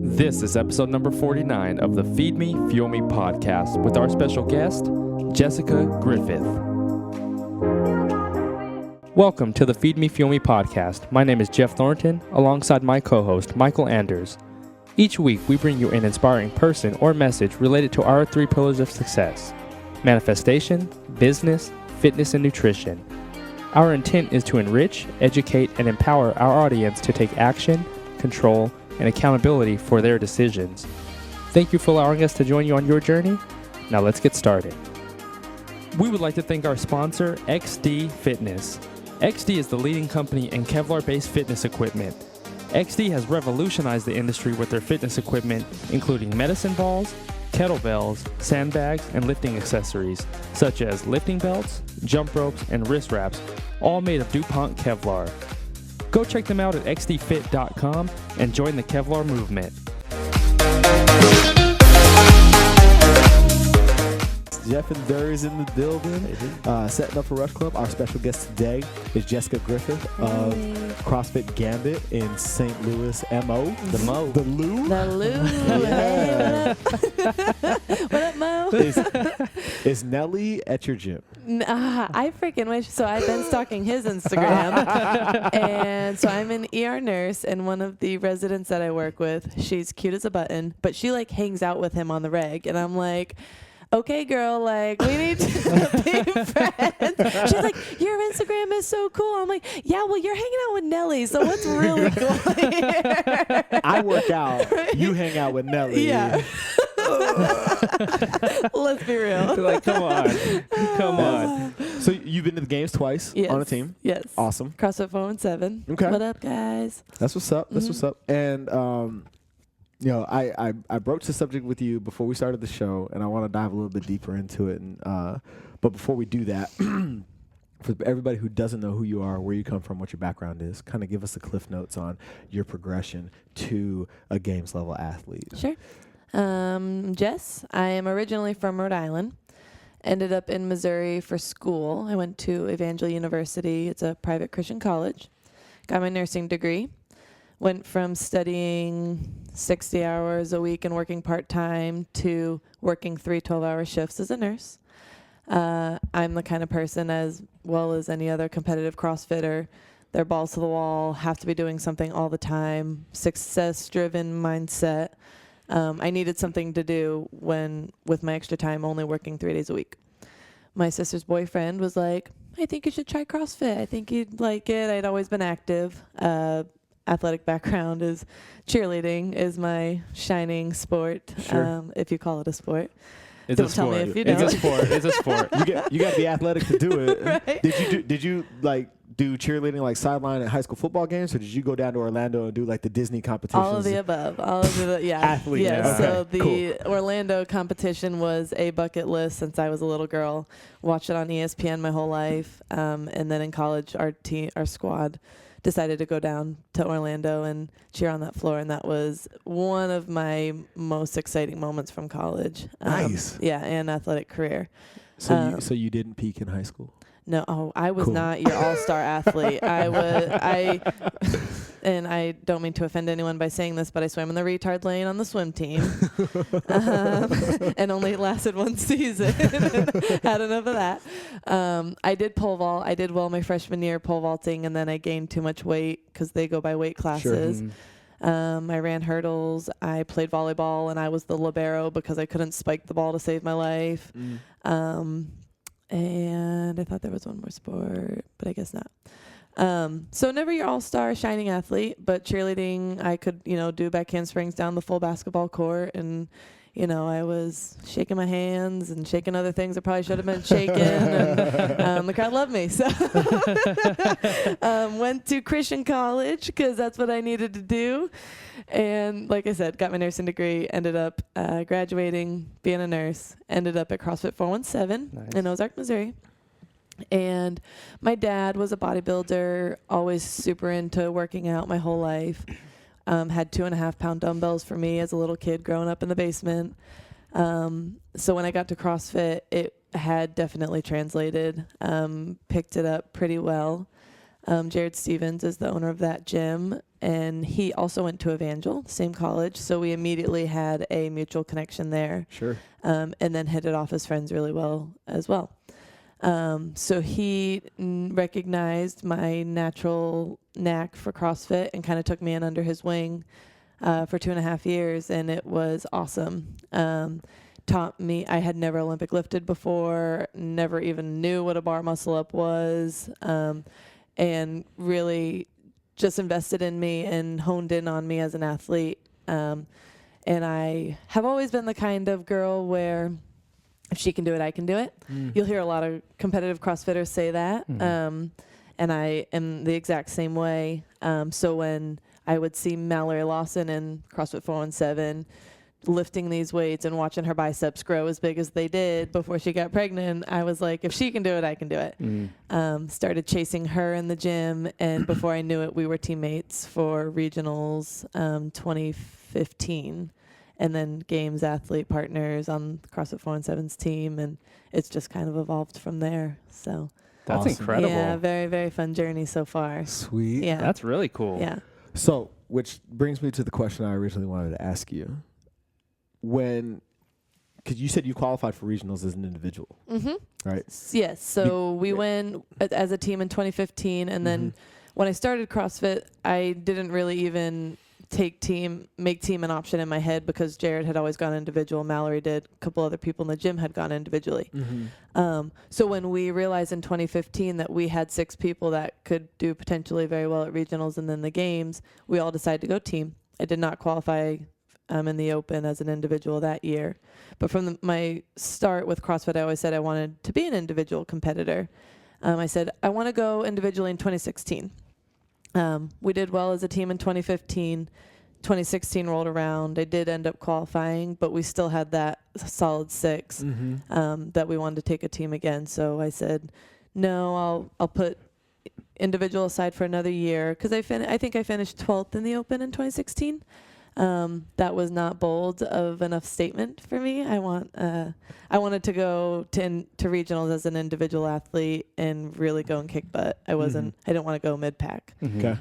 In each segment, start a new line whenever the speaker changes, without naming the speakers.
This is episode number 49 of the Feed Me, Fuel Me podcast with our special guest, Jessica Griffith. Welcome to the Feed Me, Fuel Me podcast. My name is Jeff Thornton, alongside my co-host, Michael Anders. Each week, we bring you an inspiring person or message related to our three pillars of success: manifestation, business, fitness, and nutrition. Our intent is to enrich, educate, and empower our audience to take action, control, and accountability for their decisions. Thank you for allowing us to join you on your journey. Now let's get started. We would like to thank our sponsor, XD Fitness. XD is the leading company in Kevlar-based fitness equipment. XD has revolutionized the industry with their fitness equipment, including medicine balls, kettlebells, sandbags, and lifting accessories, such as lifting belts, jump ropes, and wrist wraps, all made of DuPont Kevlar. Go check them out at xdfit.com and join the Kevlar movement.
Jeff and Durr is in the building, setting up for Rush Club. Our special guest today is Jessica Griffith of CrossFit Gambit in St. Louis, MO. The Mo. The Lou.
The Lou.
Yeah.
What up, Mo?
Is Nelly at your gym?
I freaking wish. So I've been stalking his Instagram. And so I'm an ER nurse, and one of the residents that I work with, she's cute as a button, but she like hangs out with him on the reg. And I'm like, okay, girl, like, we need to be friends. She's like, your Instagram is so cool. I'm like, yeah, well, you're hanging out with Nelly, so what's really cool here?
I work out. Right? You hang out with Nelly.
Yeah. Let's be real.
Like, come on.
So you've been to the games twice on a team?
Yes.
Awesome.
CrossFit 417.
Okay.
What up, guys?
That's what's up. That's what's up. And, you know, I broached the subject with you before we started the show, and I want to dive a little bit deeper into it. And but before we do that, for everybody who doesn't know who you are, where you come from, what your background is, kind of give us the cliff notes on your progression to a games level athlete.
Sure. Jess, I am originally from Rhode Island. Ended up in Missouri for school. I went to Evangel University. It's a private Christian college. Got my nursing degree. Went from studying 60 hours a week and working part-time to working 3 12-hour shifts as a nurse. I'm the kind of person, as well as any other competitive CrossFitter, they're balls to the wall, have to be doing something all the time, success-driven mindset. I needed something to do with my extra time only working 3 days a week. My sister's boyfriend was like, I think you should try CrossFit. I think you'd like it. I'd always been active. Athletic background is cheerleading is my shining sport,
Sure.
If you call it a sport.
It's
Don't
a
tell
sport.
me if you don't.
It's a sport. It's a sport.
You got to be athletic to do it.
Right.
Did you like do cheerleading like sideline at high school football games, or did you go down to Orlando and do like the Disney competitions?
All of the above. All of the yeah.
Athlete.
Yeah.
Okay,
So the
cool.
Orlando competition was a bucket list since I was a little girl. Watched it on ESPN my whole life, and then in college, our squad decided to go down to Orlando and cheer on that floor, and that was one of my most exciting moments from college.
Nice.
Yeah, and athletic career.
So you didn't peak in high school?
No, I was
Cool.
not your all-star athlete. And I don't mean to offend anyone by saying this, but I swam in the retard lane on the swim team, and only lasted one season. Had enough of that. I did pole vault. I did well my freshman year pole vaulting, and then I gained too much weight because they go by weight classes.
Mm.
I ran hurdles. I played volleyball, and I was the libero because I couldn't spike the ball to save my life. And I thought there was one more sport, but I guess not. So never your all-star shining athlete, but cheerleading, I could, do back handsprings down the full basketball court. And, I was shaking my hands and shaking other things I probably should have been shaking. And the crowd loved me. So went to Christian college because that's what I needed to do. And like I said, got my nursing degree, ended up graduating, being a nurse, ended up at CrossFit 417 in Ozark, Missouri. And my dad was a bodybuilder, always super into working out my whole life. Had 2.5-pound dumbbells for me as a little kid growing up in the basement. So when I got to CrossFit, it had definitely translated, picked it up pretty well. Jared Stevens is the owner of that gym, and he also went to Evangel, same college. So we immediately had a mutual connection there.
Sure.
And then hit it off as friends really well as well. So he recognized my natural knack for CrossFit and kind of took me in under his wing for 2.5 years, and it was awesome. Taught me, I had never Olympic lifted before, never even knew what a bar muscle up was, and really just invested in me and honed in on me as an athlete. And I have always been the kind of girl where if she can do it, I can do it. You'll hear a lot of competitive CrossFitters say that. And I am the exact same way. So when I would see Mallory Lawson in CrossFit 417 lifting these weights and watching her biceps grow as big as they did before she got pregnant, I was like, if she can do it, I can do it. Started chasing her in the gym, and before I knew it, we were teammates for regionals 2015, and then games athlete partners on CrossFit 417's team, and it's just kind of evolved from there. So
that's
awesome.
incredible.
Yeah, very, very fun journey so far.
Sweet.
Yeah.
That's really cool.
Yeah.
So, which brings me to the question I originally wanted to ask you. Because you said you qualified for regionals as an individual, right?
Yes. So we went as a team in 2015, and then when I started CrossFit, I didn't really even make team an option in my head because Jared had always gone individual. Mallory did. A couple other people in the gym had gone individually. So when we realized in 2015 that we had 6 people that could do potentially very well at regionals and then the games, we all decided to go team. I did not qualify in the open as an individual that year. But from my start with CrossFit, I always said I wanted to be an individual competitor. I said, I want to go individually in 2016. We did well as a team in 2015. 2016 rolled around. I did end up qualifying, but we still had that solid 6 that we wanted to take a team again. So I said, no, I'll put individual aside for another year, because I think I finished 12th in the open in 2016. That was not bold of enough statement for me. I wanted to go to regionals as an individual athlete and really go and kick butt. I didn't want to go mid-pack.
Okay.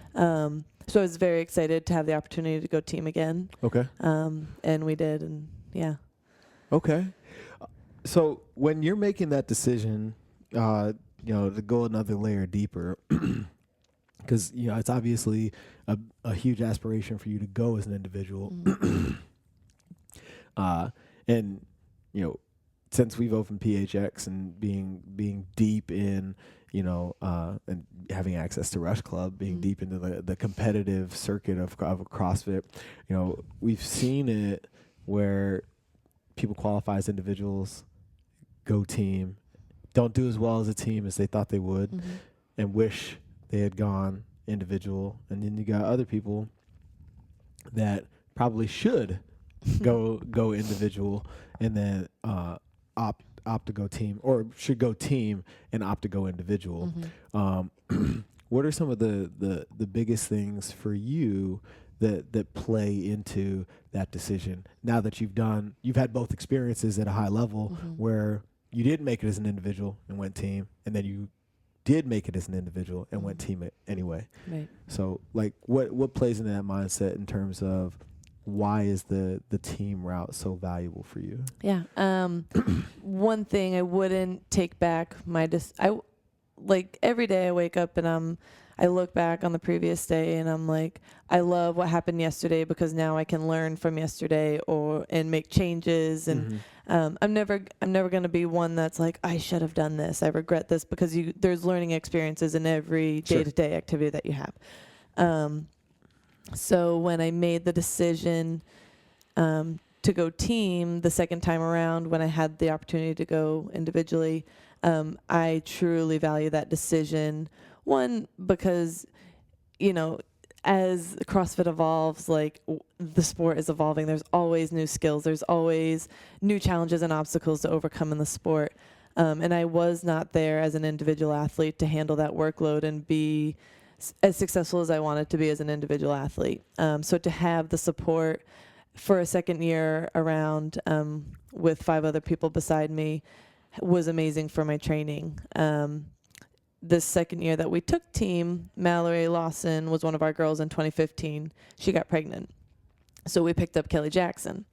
So I was very excited to have the opportunity to go team again.
Okay.
And we did, and yeah.
Okay. So when you're making that decision, to go another layer deeper, because it's obviously a huge aspiration for you to go as an individual, and since we've opened PHX and being deep in and having access to Rush Club, being deep into the competitive circuit of CrossFit, we've seen it where people qualify as individuals, go team, don't do as well as a team as they thought they would, and wish they had gone individual. And then you got other people that probably should go individual and then opt to go team, or should go team and opt to go individual. What are some of the biggest things for you that play into that decision now that you've had both experiences at a high level where you didn't make it as an individual and went team, and then you did make it as an individual and went team anyway. Right. So what plays into that mindset in terms of why is the team route so valuable for you? Yeah.
One thing I wouldn't take back every day I wake up and I look back on the previous day and I'm like, I love what happened yesterday because now I can learn from yesterday and make changes. And I'm never going to be one that's like, I should have done this, I regret this, because there's learning experiences in every day-to-day activity that you have. So when I made the decision to go team the second time around, when I had the opportunity to go individually, I truly value that decision. One, because, as CrossFit evolves, the sport is evolving. There's always new skills. There's always new challenges and obstacles to overcome in the sport. And I was not there as an individual athlete to handle that workload and be as successful as I wanted to be as an individual athlete. So to have the support for a second year around with 5 other people beside me was amazing for my training. this second year that we took team, Mallory Lawson was one of our girls in 2015. She got pregnant. So we picked up Kelly Jackson,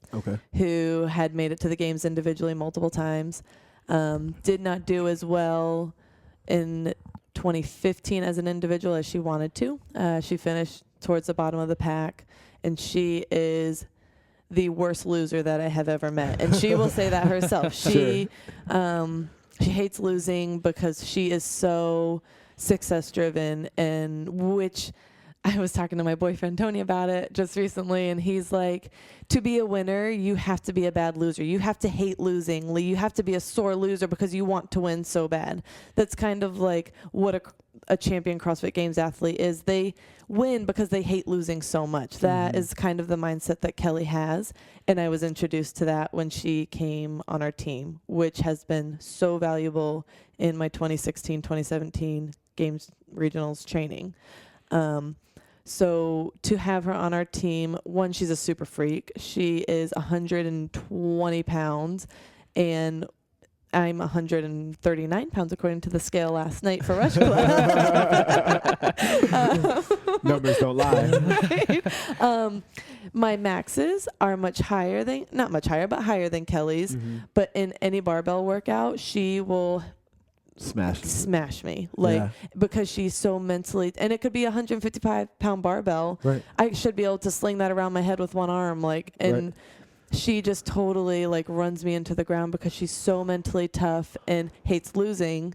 who had made it to the games individually multiple times. Did not do as well in 2015 as an individual as she wanted to. She finished towards the bottom of the pack, and she is the worst loser that I have ever met. And she will say that herself. She hates losing because she is so success driven, and which I was talking to my boyfriend Tony about it just recently, and he's like, to be a winner, you have to be a bad loser. You have to hate losing. You have to be a sore loser because you want to win so bad. That's kind of like what a champion CrossFit Games athlete is. They win because they hate losing so much. That is kind of the mindset that Kelly has, and I was introduced to that when she came on our team, which has been so valuable in my 2016-2017 Games Regionals training. So to have her on our team, one, she's a super freak. She is 120 pounds, and I'm 139 pounds according to the scale last night for Rush Club.
Numbers don't lie.
Right? My maxes are much higher than, not much higher, but higher than Kelly's. But in any barbell workout, she will smash me, because she's so mentally, and it could be a 155-pound barbell. Right. I should be able to sling that around my head with one arm, and she just totally runs me into the ground because she's so mentally tough and hates losing,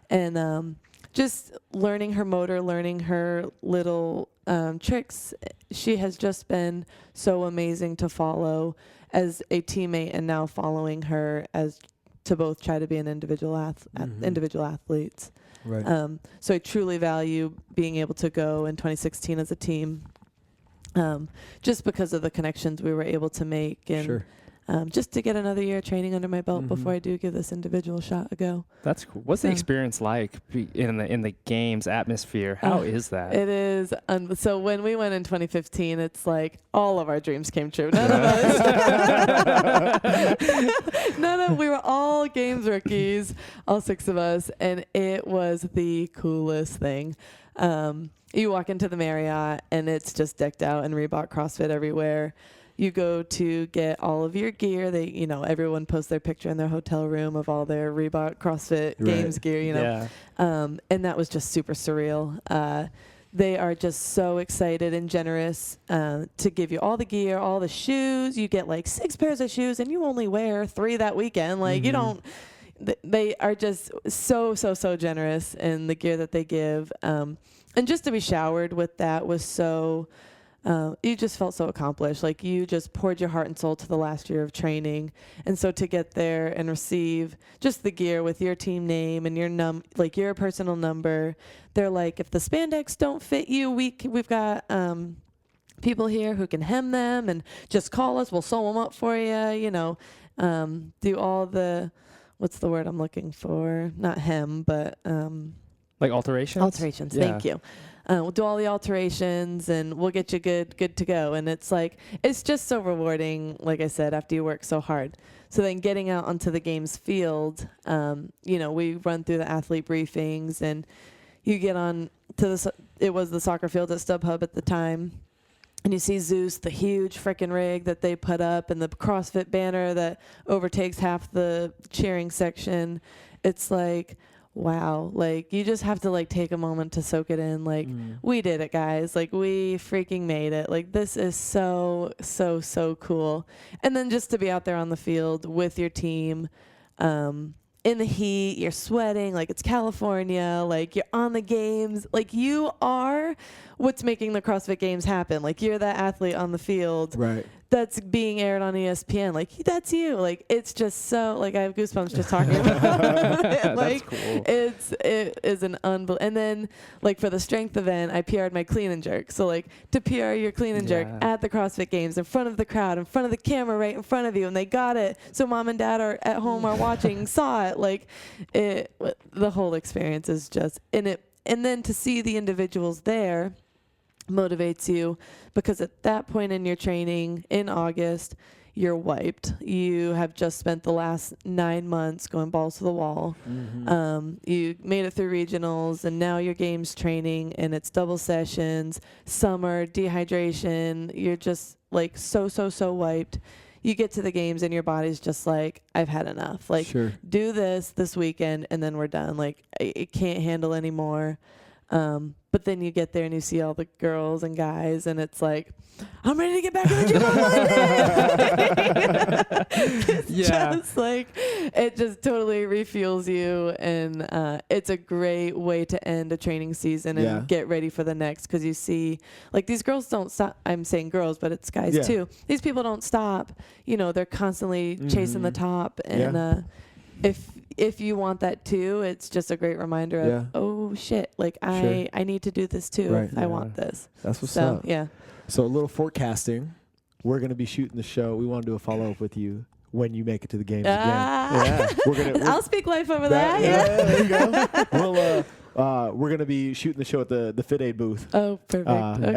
and just learning her motor, learning her little tricks. She has just been so amazing to follow as a teammate, and now following her as to both try to be an individual athletes. Right. So I truly value being able to go in 2016 as a team, just because of the connections we were able to make, and just to get another year of training under my belt before I do give this individual shot a go.
That's cool. What's the experience like in the games atmosphere? How is that?
It is. So when we went in 2015, it's like all of our dreams came true. We were all games rookies, all 6 of us, and it was the coolest thing. You walk into the Marriott, and it's just decked out in Reebok CrossFit everywhere. You go to get all of your gear. They, everyone posts their picture in their hotel room of all their Reebok CrossFit Games gear, and that was just super surreal. They are just so excited and generous to give you all the gear, all the shoes. You get 6 pairs of shoes, and you only wear 3 that weekend. You don't. They are just so generous in the gear that they give, and just to be showered with that was so. You just felt so accomplished. You just poured your heart and soul to the last year of training. And so to get there and receive just the gear with your team name and your your personal number, they're like, if the spandex don't fit you, we've got people here who can hem them, and just call us. We'll sew them up for you, do all the, what's the word I'm looking for? Not hem, but...
alterations?
Alterations, thank you. We'll do all the alterations, and we'll get you good to go. And it's it's just so rewarding, like I said, after you work so hard. So then getting out onto the games field, we run through the athlete briefings, and you get on to it was the soccer field at StubHub at the time, and you see Zeus, the huge frickin' rig that they put up, and the CrossFit banner that overtakes half the cheering section. It's wow, you just have to take a moment to soak it in. We did it, guys. We freaking made it. This is so cool. And then just to be out there on the field with your team, in the heat, you're sweating, it's California, you're on the games, you are what's making the CrossFit Games happen. You're that athlete on the field. Right. That's being aired on ESPN. That's you. It's just so, I have goosebumps just talking about it.
That's cool.
It is an unbelievable. And then, for the strength event, I PR'd my clean and jerk. So, to PR your clean and jerk at the CrossFit Games, in front of the crowd, in front of the camera, right in front of you, and they got it. So mom and dad are at home, are watching, saw it. The whole experience is just in it. And then to see the individuals there motivates you, because at that point in your training in August, you're wiped. You have just spent the last 9 months going balls to the wall. You made it through regionals, and now your games training, and it's double sessions, summer, dehydration. You're just like so wiped. You get to the games and your body's just like, I've had enough. Like, do this weekend and then we're done. Like, it can't handle anymore. But then you get there and you see all the girls and guys, and it's like, I'm ready to get back in the gym on Monday. Just like, it just totally refuels you, and it's a great way to end a training season and get ready for the next, because you see, like, these girls don't stop. I'm saying girls, but it's guys too. These people don't stop. You know, they're constantly chasing the top, and if you want that too, it's just a great reminder of, oh shit, like I need to do this too if I want this.
That's what's up. Yeah. So a little forecasting. We're going to be shooting the show. We want to do a follow-up with you when you make it to the games again.
I'll speak life over that.
There you go. We're going to be shooting the show at the Fit Aid booth.
Oh, perfect.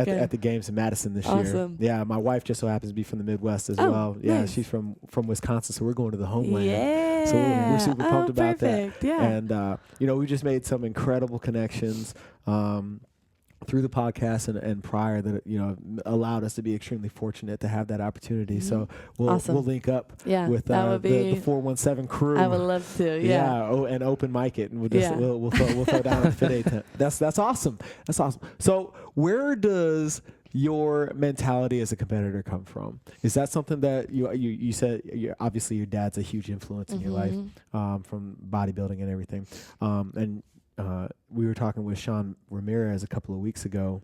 At the games in Madison this year. Yeah, my wife just so happens to be from the Midwest as well. Yeah, nice. She's from Wisconsin, so we're going to the homeland.
Yeah.
So we're super pumped about that.
Yeah.
And, we just made some incredible connections through the podcast and prior that, allowed us to be extremely fortunate to have that opportunity. So we'll link up with the 417 crew.
I would love to. Yeah.
And open mic it, and we'll throw down on the Fit Aid tent. That's awesome. That's awesome. So where does your mentality as a competitor come from? Is that something that you said, obviously your dad's a huge influence in your life, from bodybuilding and everything. And we were talking with Sean Ramirez a couple of weeks ago,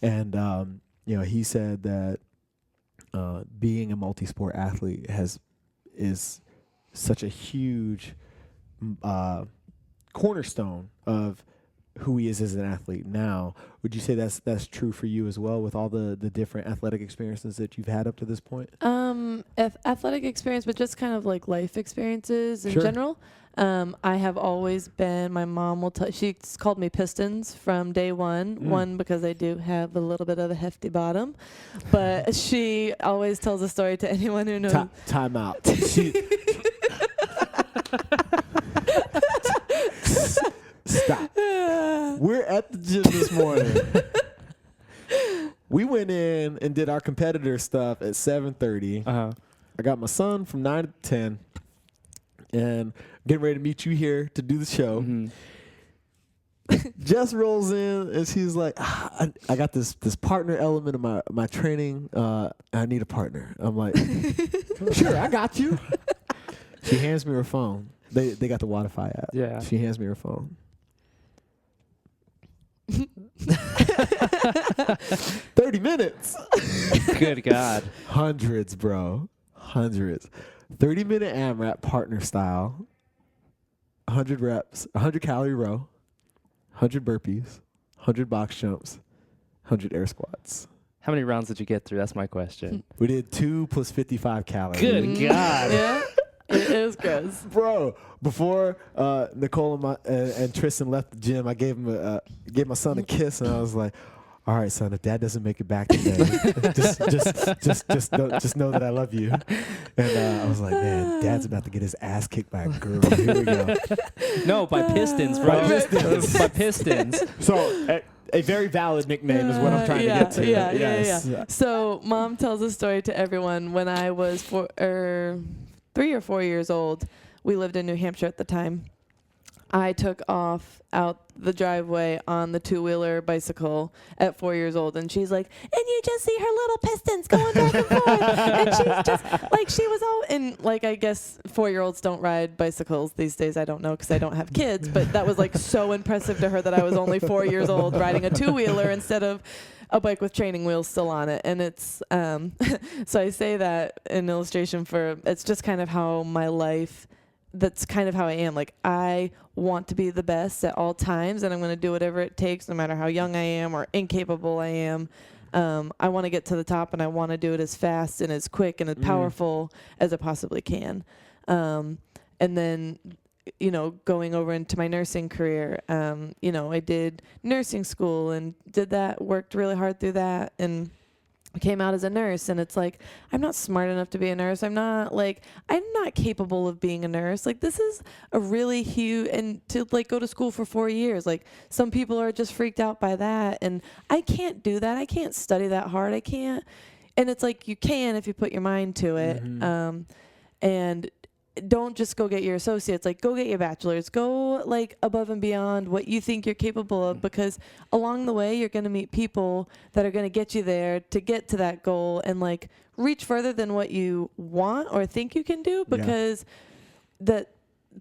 and he said that being a multi-sport athlete is such a huge cornerstone of who he is as an athlete now. Would you say that's true for you as well, with all the different athletic experiences that you've had up to this point?
Athletic experience, but just kind of like life experiences in general. I have always been, my mom will she's called me Pistons from day one. One, because I do have a little bit of a hefty bottom, but she always tells a story to anyone who knows.
Time out. Stop. We're at the gym this morning. We went in and did our competitor stuff at 7:30. I got my son from 9 to 10. And getting ready to meet you here to do the show. Jess rolls in and she's like, I got this partner element of my training. I need a partner. I'm like, sure, I got you. She hands me her phone. They got the Wi-Fi app.
Yeah.
She hands me her phone. 30 minutes.
Good God.
Hundreds, bro. Hundreds. 30-minute AMRAP partner style, 100 reps, 100 calorie row, 100 burpees, 100 box jumps, 100 air squats.
How many rounds did you get through? That's my question.
We did 2 plus 55 calories.
Good God.
Yeah. It was gross.
Bro, before Nicole and Tristan left the gym, I gave my son a kiss, and I was like, all right, son, if Dad doesn't make it back today, just know that I love you. And I was like, man, Dad's about to get his ass kicked by a girl. Here we go.
No, by Pistons, bro. By Pistons.
So a very valid nickname is what I'm trying to get to.
Yeah. So Mom tells a story to everyone. When I was 3 or 4 years old, we lived in New Hampshire at the time. I took off out the driveway on the 2-wheeler bicycle at 4 years old, and she's like, and you just see her little pistons going back and forth. And she's just like, she was all in, like, I guess 4-year-olds don't ride bicycles these days. I don't know because I don't have kids, but that was like so impressive to her that I was only 4 years old riding a 2-wheeler instead of a bike with training wheels still on it. And it's, so I say that in illustration for, it's just kind of how my life, that's kind of how I am. Like, I want to be the best at all times, and I'm going to do whatever it takes, no matter how young I am or incapable I am. I want to get to the top, and I want to do it as fast and as quick and as powerful as I possibly can. And then, going over into my nursing career, I did nursing school and did that, worked really hard through that, and came out as a nurse, and it's like, I'm not smart enough to be a nurse. I'm not capable of being a nurse. Like, this is a really huge, and to like go to school for 4 years, like some people are just freaked out by that, and I can't do that. I can't study that hard. I can't. And it's like, you can if you put your mind to it. And don't just go get your associates, like go get your bachelor's, go like above and beyond what you think you're capable of, because along the way you're going to meet people that are going to get you there to get to that goal, and like reach further than what you want or think you can do, because that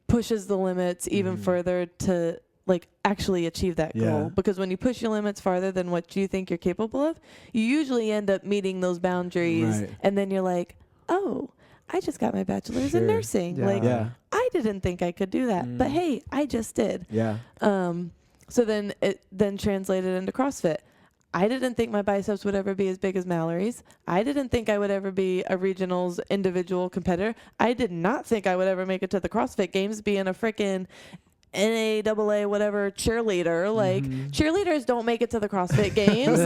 pushes the limits even further to like actually achieve that goal. Because when you push your limits farther than what you think you're capable of, you usually end up meeting those boundaries, and then you're like, oh, I just got my bachelor's in nursing. I didn't think I could do that, but hey, I just did. So then it then translated into CrossFit. I didn't think my biceps would ever be as big as Mallory's. I didn't think I would ever be a regionals individual competitor. I did not think I would ever make it to the CrossFit Games being a frickin' NAAA whatever cheerleader. Like cheerleaders don't make it to the CrossFit Games.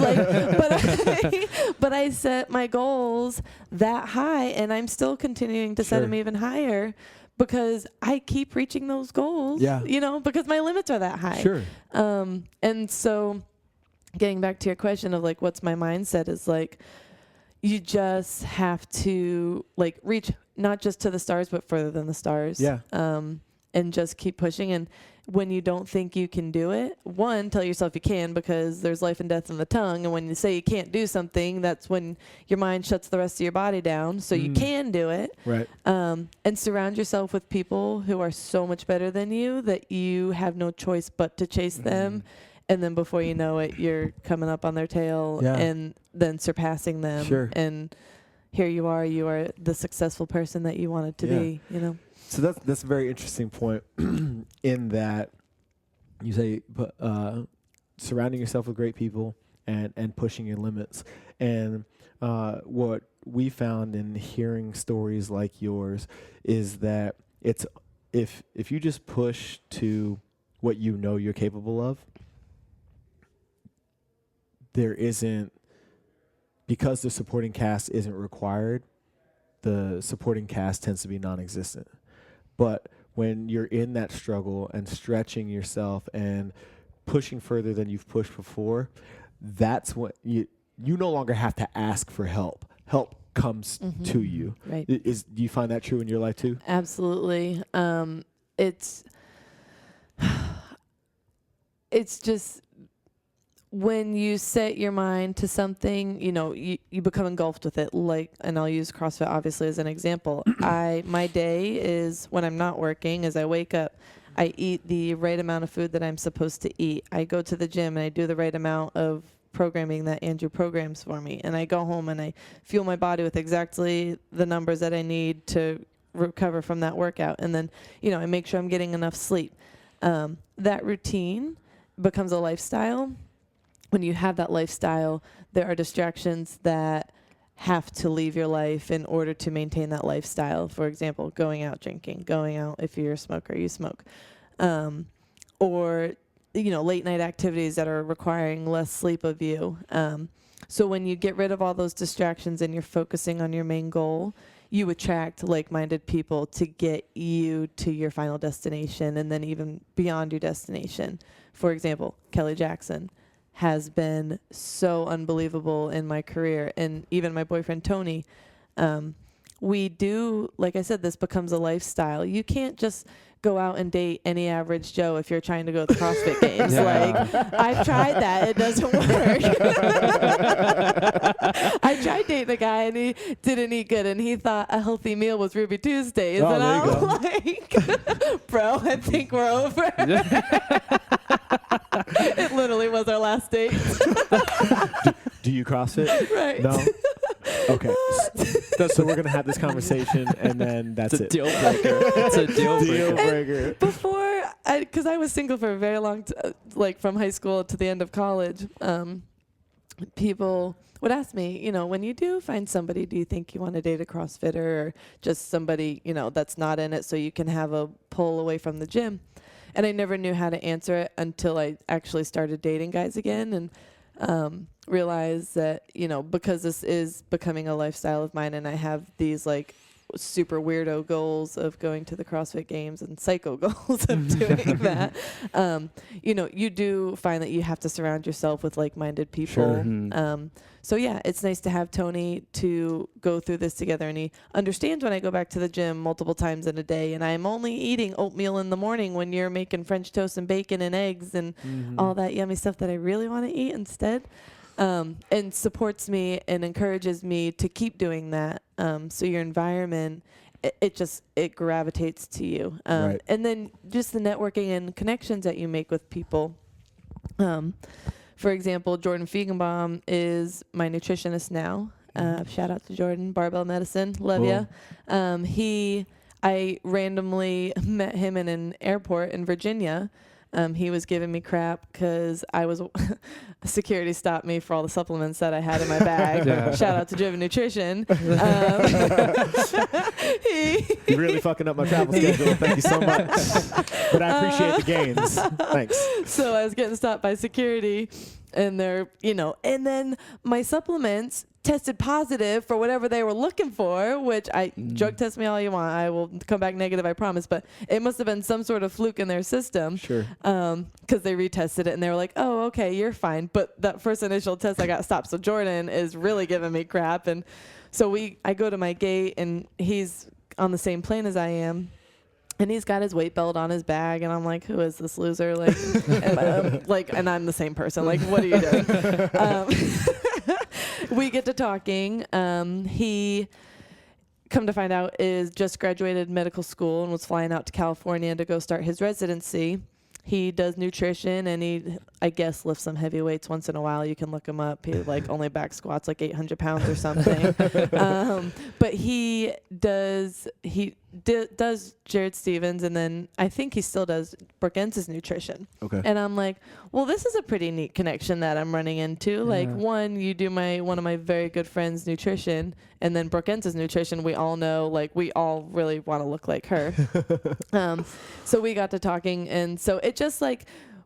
But I set my goals that high, and I'm still continuing to set them even higher, because I keep reaching those goals. Because my limits are that high. And so getting back to your question of like what's my mindset, is like, you just have to like reach not just to the stars but further than the stars. And just keep pushing. And when you don't think you can do it, one, tell yourself you can, because there's life and death in the tongue. And when you say you can't do something, that's when your mind shuts the rest of your body down. So you can do it. And surround yourself with people who are so much better than you that you have no choice but to chase them. And then before you know it, you're coming up on their tail and then surpassing them. And here you are the successful person that you wanted to be,
So that's a very interesting point in that you say surrounding yourself with great people and pushing your limits. And what we found in hearing stories like yours is that it's if you just push to what you know you're capable of, because the supporting cast isn't required, the supporting cast tends to be non-existent. But when you're in that struggle and stretching yourself and pushing further than you've pushed before, that's when you no longer have to ask for help. Help comes to you. Do you find that true in your life too?
Absolutely. It's just when you set your mind to something, you become engulfed with it. Like, and I'll use CrossFit obviously as an example. My day is, when I'm not working, is I wake up, I eat the right amount of food that I'm supposed to eat. I go to the gym and I do the right amount of programming that Andrew programs for me. And I go home and I fuel my body with exactly the numbers that I need to recover from that workout. And then, I make sure I'm getting enough sleep. That routine becomes a lifestyle. When you have that lifestyle, there are distractions that have to leave your life in order to maintain that lifestyle. For example, going out drinking, going out, if you're a smoker, you smoke. Or, late night activities that are requiring less sleep of you. So when you get rid of all those distractions and you're focusing on your main goal, you attract like-minded people to get you to your final destination and then even beyond your destination. For example, Kelly Jackson has been so unbelievable in my career, and even my boyfriend Tony. We do, like I said, this becomes a lifestyle. You can't just go out and date any average Joe if you're trying to go to the CrossFit Games. Like, I've tried that. It doesn't work. I tried dating a guy and he didn't eat good, and he thought a healthy meal was Ruby Tuesdays. And I'm like, bro, I think we're over. It literally was our last date.
Do you CrossFit?
Right.
No? Okay. So we're going to have this conversation, and then that's it.
Deal breaker. It's a deal breaker.
And before, because I was single for a very long like from high school to the end of college, people would ask me, when you do find somebody, do you think you want to date a CrossFitter or just somebody, that's not in it so you can have a pull away from the gym? And I never knew how to answer it until I actually started dating guys again. And realize that, because this is becoming a lifestyle of mine and I have these like super weirdo goals of going to the CrossFit Games and psycho goals of doing that, you do find that you have to surround yourself with like-minded people.
Sure.
Mm-hmm.
So yeah, it's nice to have Tony to go through this together, and he understands when I go back to the gym multiple times in a day and I'm only eating oatmeal in the morning when you're making French toast and bacon and eggs and all that yummy stuff that I really want to eat instead. And supports me and encourages me to keep doing that. So your environment, it gravitates to you.
Right.
And then just the networking and connections that you make with people. For example, Jordan Feigenbaum is my nutritionist now. Shout out to Jordan, Barbell Medicine, love ya. I randomly met him in an airport in Virginia. He was giving me crap because security stopped me for all the supplements that I had in my bag.
Yeah.
Shout out to Driven Nutrition.
You're really fucking up my travel schedule. Thank you so much. But I appreciate the gains. Thanks.
So I was getting stopped by security, and and then my supplements tested positive for whatever they were looking for, which drug test me all you want. I will come back negative, I promise. But it must have been some sort of fluke in their system.
Sure.
Because they retested it and they were like, oh, okay, you're fine. But that first initial test, I got stopped. So Jordan is really giving me crap. And so I go to my gate and he's on the same plane as I am. And he's got his weight belt on his bag, and I'm like, "Who is this loser?" Like, and I'm the same person. Like, what are you doing? We get to talking. He, come to find out, is just graduated medical school and was flying out to California to go start his residency. He does nutrition, and he, I guess, lifts some heavy weights once in a while. You can look him up. He only back squats 800 pounds or something. But he does Jared Stevens, and then I think he still does Brooke Enns' nutrition.
Okay.
And I'm like, well, this is a pretty neat connection that I'm running into.
Yeah.
One, you do one of my very good friends' nutrition, and then Brooke Enns' nutrition, we all know, we all really want to look like her. So we got to talking, and so it just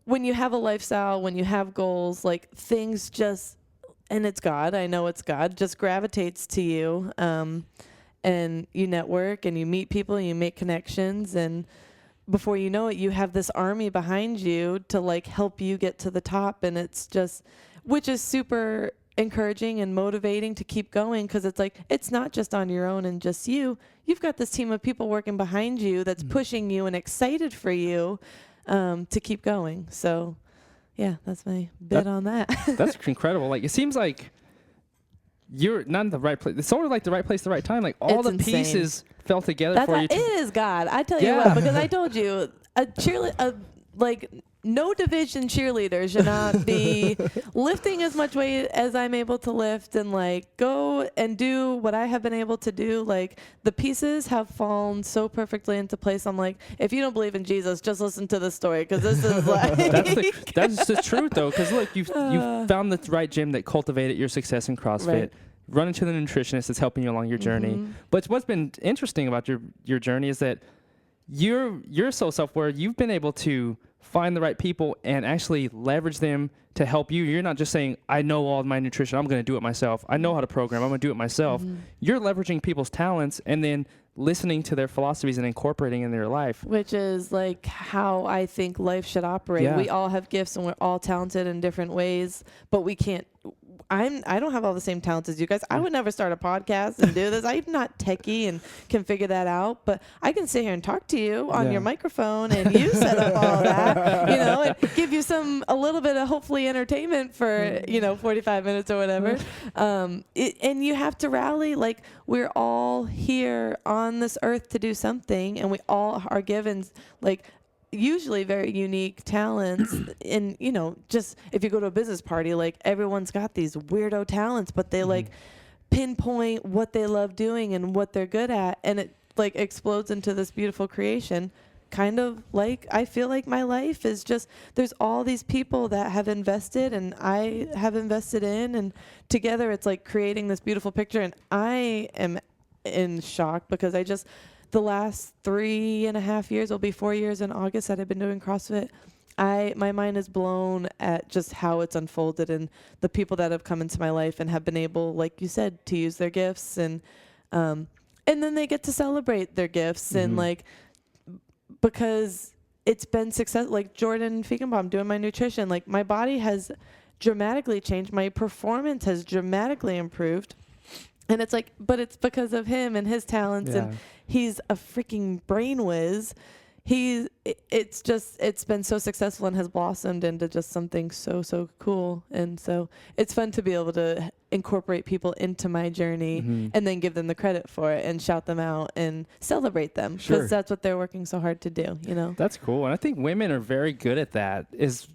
when you have a lifestyle, when you have goals, things just, and it's God, I know it's God, just gravitates to you. And you network and you meet people and you make connections, and before you know it, you have this army behind you to help you get to the top. And it's just, which is super encouraging and motivating to keep going, because it's not just on your own and just you've got this team of people working behind you that's pushing you and excited for you to keep going. So yeah, that's my bit on that.
That's incredible. It seems like you're not in the right place. It's sort of the right place, the right time. All
It's
the
insane.
Pieces fell together for you.
It is God. I tell you
Yeah.
what, because I told you, no division cheerleader should not be lifting as much weight as I'm able to lift, and go and do what I have been able to do. The pieces have fallen so perfectly into place. I'm if you don't believe in Jesus, just listen to this story, because this is
that's the truth, though. Because look, you found the right gym that cultivated your success in CrossFit.
Right.
Run into the nutritionist that's helping you along your journey. But what's been interesting about your journey is that you're so self-aware. You've been able to find the right people and actually leverage them to help you. You're not just saying, I know all of my nutrition, I'm going to do it myself. I know how to program, I'm going to do it myself. You're leveraging people's talents and then listening to their philosophies and incorporating in their life.
Which is how I think life should operate.
Yeah.
We all have gifts and we're all talented in different ways, but we can't. I don't have all the same talents as you guys. I would never start a podcast and do this. I'm not techie and can figure that out, but I can sit here and talk to you on your microphone, and you set up all that, and give you a little bit of hopefully entertainment for, 45 minutes or whatever. And you have to rally. We're all here on this earth to do something, and we all are given usually very unique talents. And just if you go to a business party, everyone's got these weirdo talents, but they pinpoint what they love doing and what they're good at, and it explodes into this beautiful creation. Kind of I feel my life is just, there's all these people that have invested and I have invested in, and together it's creating this beautiful picture. And I am in shock because the last 3.5 years, will be 4 years in August that I've been doing CrossFit. my mind is blown at just how it's unfolded and the people that have come into my life and have been able, like you said, to use their gifts and then they get to celebrate their gifts and like, because it's been success. Like Jordan Feigenbaum doing my nutrition, like my body has dramatically changed. My performance has dramatically improved. And it's like, but it's because of him and his talents and he's a freaking brain whiz. It's been so successful and has blossomed into just something so cool. And so it's fun to be able to incorporate people into my journey and then give them the credit for it and shout them out and celebrate them because that's what they're working so hard to do, you know?
That's cool. And I think women are very good at that, is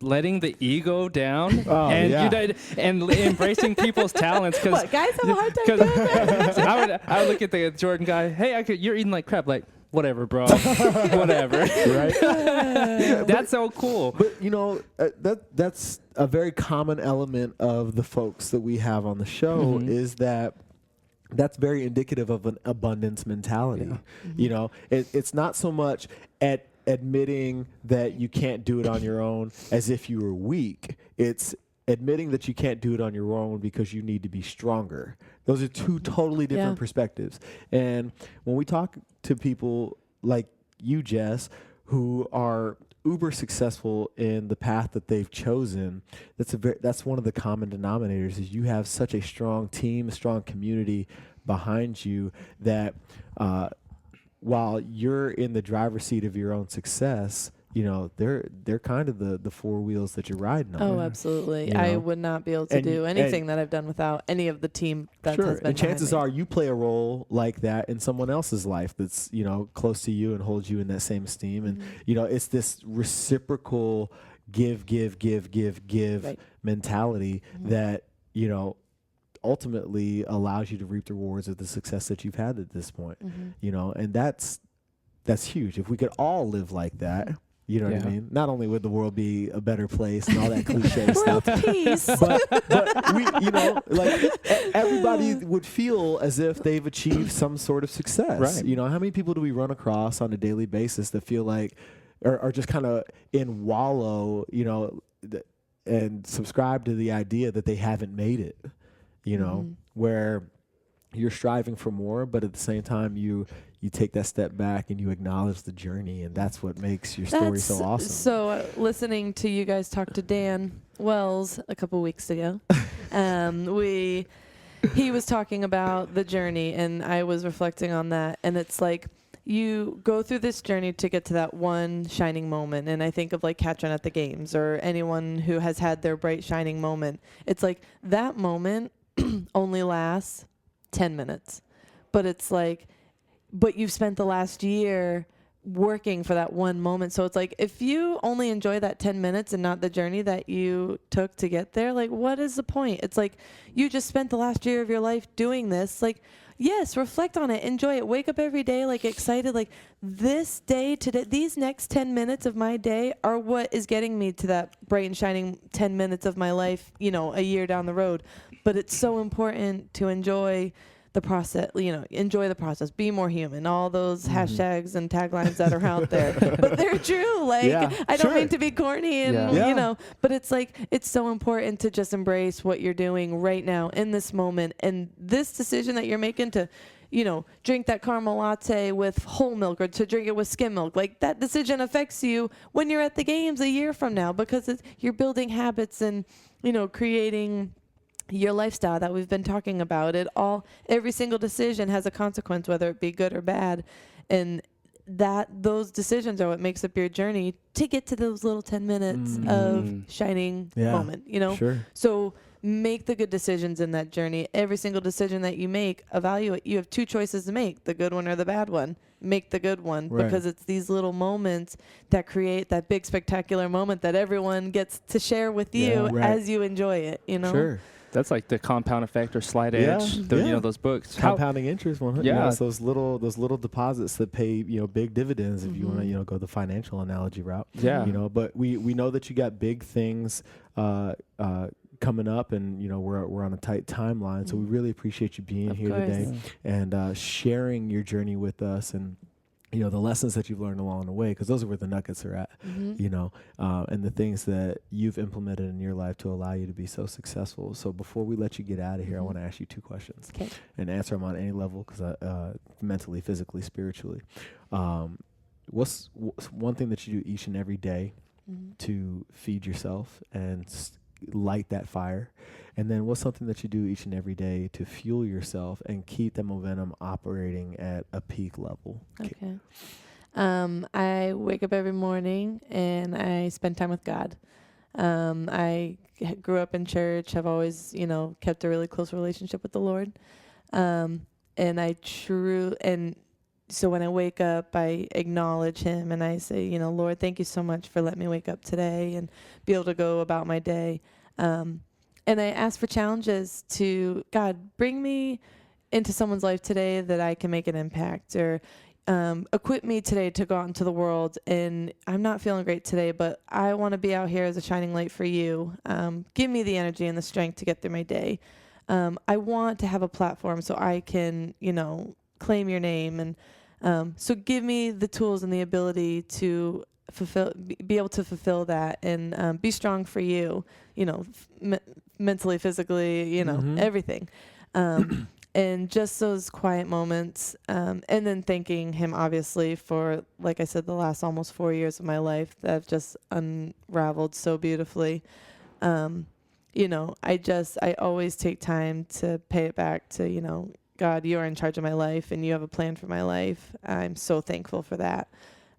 letting the ego down and embracing people's talents. Cause
guys have a hard time doing that?
I would look at the Jordan guy, hey, you're eating like crap. Like, whatever, bro. Whatever. Right? That's so cool.
But, you know, that's a very common element of the folks that we have on the show is that that's very indicative of an abundance mentality. Yeah. You know, it's not so much at admitting that you can't do it on your own as if you were weak. It's admitting that you can't do it on your own because you need to be stronger. Those are two totally different perspectives. And when we talk to people like you, Jess, who are uber successful in the path that they've chosen, that's one of the common denominators is you have such a strong team, a strong community behind you that while you're in the driver's seat of your own success, you know, they're kind of the four wheels that you're riding on.
Oh, absolutely. You know? I would not be able to do anything that I've done without any of the team that has been
and chances are you play a role like that in someone else's life that's, you know, close to you and holds you in that same esteem. And, you know, it's this reciprocal give mentality that, you know, ultimately allows you to reap the rewards of the success that you've had at this point. You know, and that's huge. If we could all live like that, you know what I mean? Not only would the world be a better place and all that cliche stuff, but we, you know, like everybody would feel as if they've achieved some sort of success. Right. You know, how many people do we run across on a daily basis that feel like are just kind of in wallow, you know, and subscribe to the idea that they haven't made it, you know, where you're striving for more, but at the same time you take that step back and you acknowledge the journey, and that's what makes your story so awesome.
So listening to you guys talk to Dan Wells a couple weeks ago, he was talking about the journey, and I was reflecting on that, and it's like you go through this journey to get to that one shining moment, and I think of like Katrin at the games or anyone who has had their bright shining moment. It's like that moment only lasts 10 minutes, but it's like, but you've spent the last year working for that one moment. So it's like, if you only enjoy that 10 minutes and not the journey that you took to get there, like, what is the point? It's like, you just spent the last year of your life doing this. Like, yes, reflect on it, enjoy it, wake up every day, like, excited, like, this day today, these next 10 minutes of my day are what is getting me to that bright and shining 10 minutes of my life, you know, a year down the road. But it's so important to enjoy the process, you know, enjoy the process, be more human, all those hashtags and taglines that are out there, but they're true. Like, I don't mean to be corny and, you know, but it's like, it's so important to just embrace what you're doing right now in this moment. And this decision that you're making to, you know, drink that caramel latte with whole milk or to drink it with skim milk, like that decision affects you when you're at the games a year from now, because you're building habits and, you know, creating your lifestyle that we've been talking about. Every single decision has a consequence, whether it be good or bad. And those decisions are what makes up your journey to get to those little 10 minutes of shining moment, you know? So make the good decisions in that journey. Every single decision that you make, evaluate. You have two choices to make, the good one or the bad one. Make the good one, because it's these little moments that create that big spectacular moment that everyone gets to share with you as you enjoy it, you know?
That's like the compound effect or slight edge. You know, those books.
Compounding interest, 100. Yeah, it's those little deposits that pay, you know, big dividends if you want to, you know, go the financial analogy route. Yeah. You know, but we know that you got big things coming up, and you know we're on a tight timeline, so we really appreciate you being here today and sharing your journey with us. And the lessons that you've learned along the way, because those are where the nuggets are at, and the things that you've implemented in your life to allow you to be so successful. So before we let you get out of here, I want to ask you 2 questions.
Okay.
And answer them on any level, because mentally, physically, spiritually. What's one thing that you do each and every day to feed yourself and light that fire? And then what's something that you do each and every day to fuel yourself and keep the momentum operating at a peak level?
Okay. I wake up every morning and I spend time with God. I grew up in church. I've always, kept a really close relationship with the Lord. And so when I wake up, I acknowledge him and I say, Lord, thank you so much for letting me wake up today and be able to go about my day. And I ask for challenges to God, bring me into someone's life today that I can make an impact, or equip me today to go out into the world. And I'm not feeling great today, but I want to be out here as a shining light for you. Give me the energy and the strength to get through my day. I want to have a platform so I can, claim your name. And so give me the tools and the ability to be able to fulfill that and be strong for you, mentally, physically, everything. And just those quiet moments, and then thanking him, obviously, for, like I said, the last almost 4 years of my life that have just unraveled so beautifully. I always take time to pay it back to, God, you are in charge of my life and you have a plan for my life. I'm so thankful for that.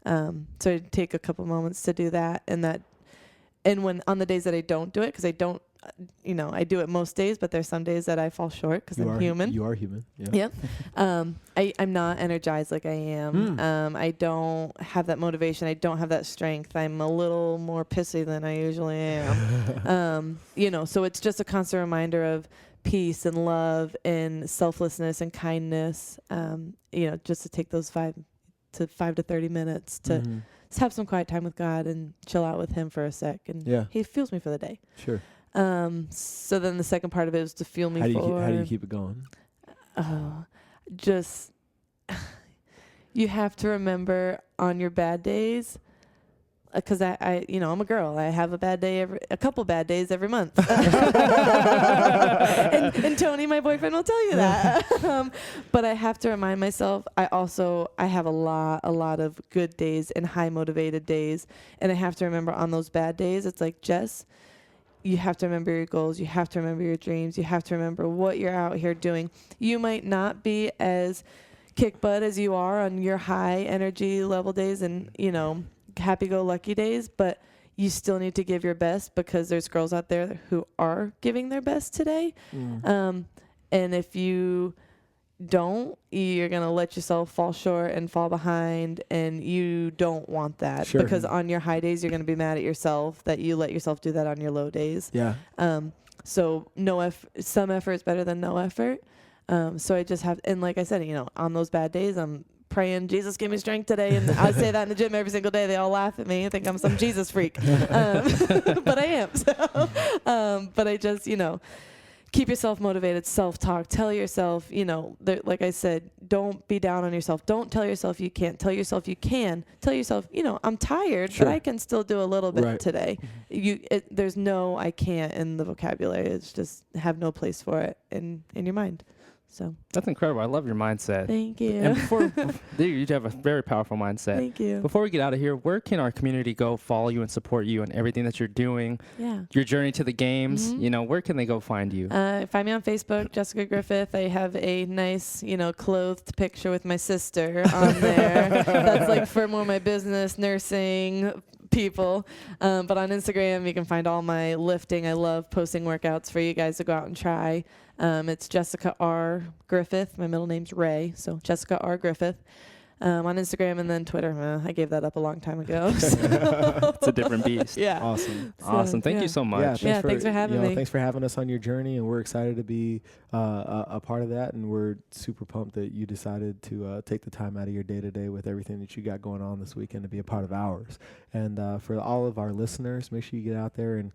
So I take a couple moments to do that, and when on the days that I don't do it, because I don't, I do it most days, but there's some days that I fall short because I'm human.
You are human. Yeah.
Yep. I'm not energized like I am. I don't have that motivation. I don't have that strength. I'm a little more pissy than I usually am. So it's just a constant reminder of peace and love and selflessness and kindness. Just to take those 5 to 30 minutes to just have some quiet time with God and chill out with him for a sec. And he fuels me for the day.
Sure.
So then the second part of it is to fuel me
how do
forward.
you keep it going?
Just you have to remember on your bad days, because I'm a girl. I have a couple bad days every month. and Tony, my boyfriend, will tell you that. But I have to remind myself, I have a lot of good days and high motivated days. And I have to remember on those bad days, it's like, Jess, you have to remember your goals. You have to remember your dreams. You have to remember what you're out here doing. You might not be as kick butt as you are on your high energy level days and, happy-go-lucky days, but you still need to give your best, because there's girls out there who are giving their best today. And if you don't, you're going to let yourself fall short and fall behind, and you don't want that.
Sure.
Because on your high days, you're going to be mad at yourself that you let yourself do that on your low days.
Yeah.
So some effort is better than no effort. So I just have, and like I said, on those bad days, I'm praying, Jesus, give me strength today. And I say that in the gym every single day. They all laugh at me. I think I'm some Jesus freak. But I am. So, but I just, keep yourself motivated, self-talk. Tell yourself, like I said, don't be down on yourself. Don't tell yourself you can't. Tell yourself you can. Tell yourself, I'm tired,
Sure.
but I can still do a little bit
Right.
today. There's no I can't in the vocabulary. It's just have no place for it in your mind. So
That's incredible. I love your mindset.
thank you.
And you have a very powerful mindset.
Thank you.
Before we get out of here, where can our community go follow you and support you and everything that you're doing?
Yeah.
Your journey to the games, where can they go find you?
Find me on Facebook, Jessica Griffith. I have a nice, clothed picture with my sister on there. That's like for more my business, nursing people. But on Instagram, you can find all my lifting. I love posting workouts for you guys to go out and try. It's Jessica R. Griffith. My middle name's Ray, so Jessica R. Griffith. On Instagram and then Twitter. I gave that up a long time ago.
It's a different beast.
Yeah.
Awesome. Thank you so much.
Thanks for having me.
Thanks for having us on your journey, and we're excited to be a part of that, and we're super pumped that you decided to take the time out of your day-to-day with everything that you got going on this weekend to be a part of ours. And for all of our listeners, make sure you get out there and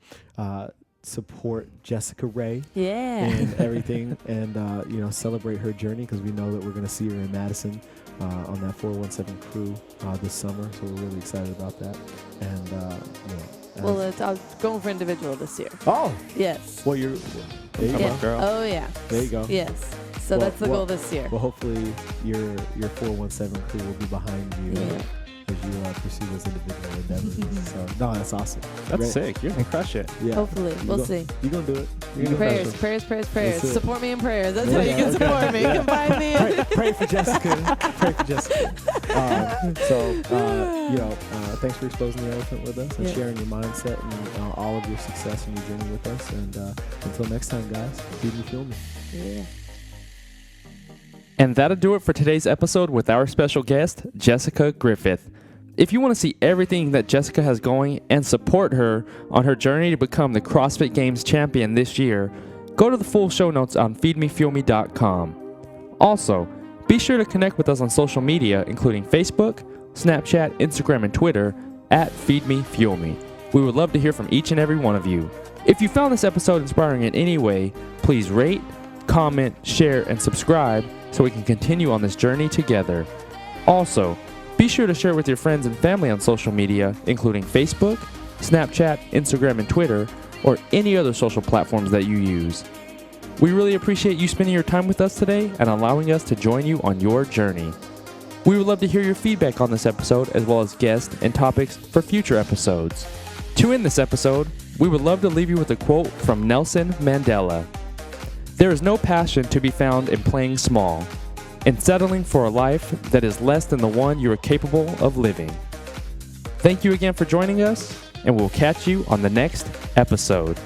support Jessica Ray
Yeah.
in everything, and celebrate her journey, because we know that we're going to see her in Madison on that 417 crew this summer. So we're really excited about that. And
Well, I was going for individual this year.
oh,
Yes.
well, there you
Come
go.
on, girl.
Oh, yeah.
There you go.
Yes. So
Well-
that's the goal this year.
Well, hopefully your 417 crew will be behind you
Yeah.
as you pursue those individual endeavors. So no, that's awesome.
That's
Great.
sick. You're going to crush it.
Yeah.
Hopefully. We'll see.
You're gonna do it. You're gonna
Prayers,
crush
prayers.
That's it.
Support me in prayers. That's
Yeah,
how you can
okay.
support me. You can find me.
it. Pray for Jessica. Pray for Jessica. Thanks for exposing the elephant with us and
Yeah.
sharing your mindset and all of your success and your journey with us. And until next time, guys, feed me, fuel me.
Yeah.
And that'll do it for today's episode with our special guest, Jessica Griffith. If you want to see everything that Jessica has going and support her on her journey to become the CrossFit Games champion this year, go to the full show notes on feedmefuelme.com. Also, be sure to connect with us on social media, including Facebook, Snapchat, Instagram, and Twitter at feedmefuelme. We would love to hear from each and every one of you. If you found this episode inspiring in any way, please rate, comment, share, and subscribe so we can continue on this journey together. Also, be sure to share it with your friends and family on social media, including Facebook, Snapchat, Instagram, and Twitter, or any other social platforms that you use. We really appreciate you spending your time with us today and allowing us to join you on your journey. We would love to hear your feedback on this episode, as well as guests and topics for future episodes. To end this episode, we would love to leave you with a quote from Nelson Mandela. There is no passion to be found in playing small, in settling for a life that is less than the one you are capable of living. Thank you again for joining us, and we'll catch you on the next episode.